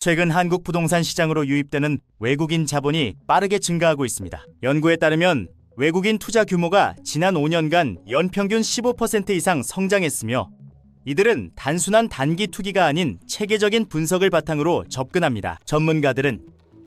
최근 한국 부동산 시장으로 유입되는 외국인 자본이 빠르게 증가하고 있습니다. 연구에 따르면 외국인 투자 규모가 지난 5년간 연평균 15% 이상 성장했으며 이들은 단순한 단기 투기가 아닌 체계적인 분석을 바탕으로 접근합니다. 전문가들은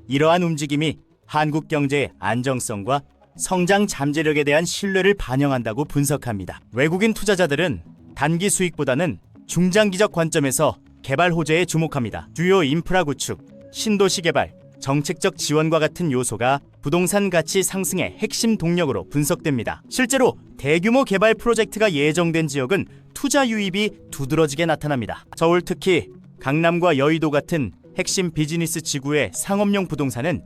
이러한 움직임이 한국 경제의 안정성과 성장 잠재력에 대한 신뢰를 반영한다고 분석합니다. 외국인 투자자들은 단기 수익보다는 중장기적 관점에서 개발 호재에 주목합니다. 주요 인프라 구축, 신도시 개발, 정책적 지원과 같은 요소가 부동산 가치 상승의 핵심 동력으로 분석됩니다. 실제로 대규모 개발 프로젝트가 예정된 지역은 투자 유입이 두드러지게 나타납니다. 서울, 특히 강남과 여의도 같은 핵심 비즈니스 지구의 상업용 부동산은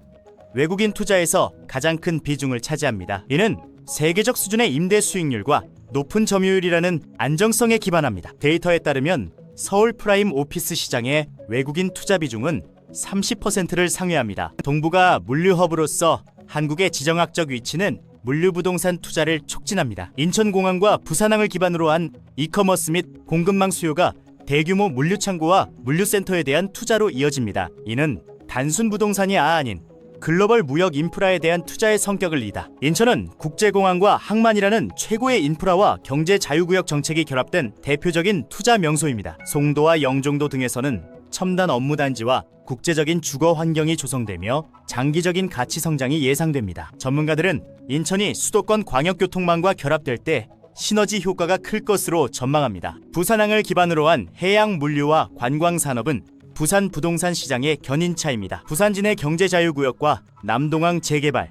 외국인 투자에서 가장 큰 비중을 차지합니다. 이는 세계적 수준의 임대 수익률과 높은 점유율이라는 안정성에 기반합니다. 데이터에 따르면 서울 프라임 오피스 시장의 외국인 투자 비중은 30%를 상회합니다. 동부가 물류 허브로서 한국의 지정학적 위치는 물류 부동산 투자를 촉진합니다. 인천공항과 부산항을 기반으로 한 이커머스 및 공급망 수요가 대규모 물류 창고와 물류센터에 대한 투자로 이어집니다. 이는 단순 부동산이 아닌 글로벌 무역 인프라에 대한 투자의 성격을 잇다. 인천은 국제공항과 항만이라는 최고의 인프라와 경제 자유구역 정책이 결합된 대표적인 투자 명소입니다. 송도와 영종도 등에서는 첨단 업무 단지와 국제적인 주거 환경이 조성되며 장기적인 가치 성장이 예상됩니다. 전문가들은 인천이 수도권 광역교통망과 결합될 때 시너지 효과가 클 것으로 전망합니다. 부산항을 기반으로 한 해양 물류와 관광 산업은 부산 부동산 시장의 견인차입니다. 부산진해 경제자유구역과 남동항 재개발,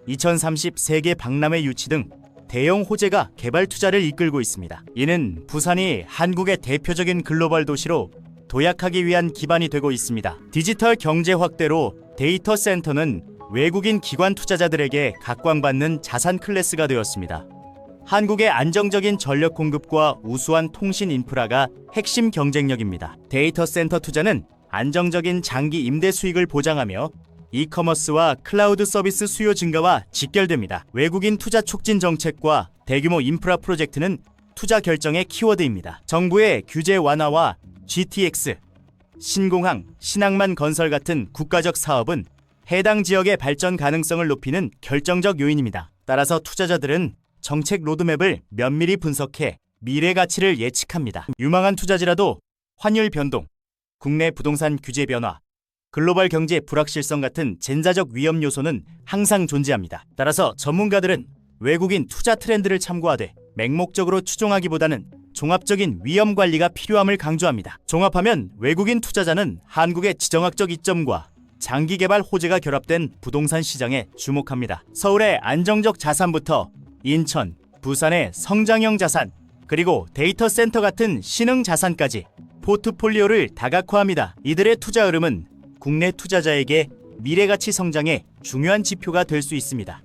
2030 세계 박람회 유치 등 대형 호재가 개발 투자를 이끌고 있습니다. 이는 부산이 한국의 대표적인 글로벌 도시로 도약하기 위한 기반이 되고 있습니다. 디지털 경제 확대로 데이터 센터는 외국인 기관 투자자들에게 각광받는 자산 클래스가 되었습니다. 한국의 안정적인 전력 공급과 우수한 통신 인프라가 핵심 경쟁력입니다. 데이터 센터 투자는 안정적인 장기 임대 수익을 보장하며 이커머스와 클라우드 서비스 수요 증가와 직결됩니다. 외국인 투자 촉진 정책과 대규모 인프라 프로젝트는 투자 결정의 키워드입니다. 정부의 규제 완화와 GTX, 신공항, 신항만 건설 같은 국가적 사업은 해당 지역의 발전 가능성을 높이는 결정적 요인입니다. 따라서 투자자들은 정책 로드맵을 면밀히 분석해 미래 가치를 예측합니다. 유망한 투자지라도 환율 변동, 국내 부동산 규제 변화, 글로벌 경제 불확실성 같은 젠자적 위험 요소는 항상 존재합니다. 따라서 전문가들은 외국인 투자 트렌드를 참고하되 맹목적으로 추종하기보다는 종합적인 위험 관리가 필요함을 강조합니다. 종합하면 외국인 투자자는 한국의 지정학적 이점과 장기 개발 호재가 결합된 부동산 시장에 주목합니다. 서울의 안정적 자산부터 인천, 부산의 성장형 자산, 그리고 데이터 센터 같은 신흥 자산까지 포트폴리오를 다각화합니다. 이들의 투자 흐름은 국내 투자자에게 미래가치 성장의 중요한 지표가 될 수 있습니다.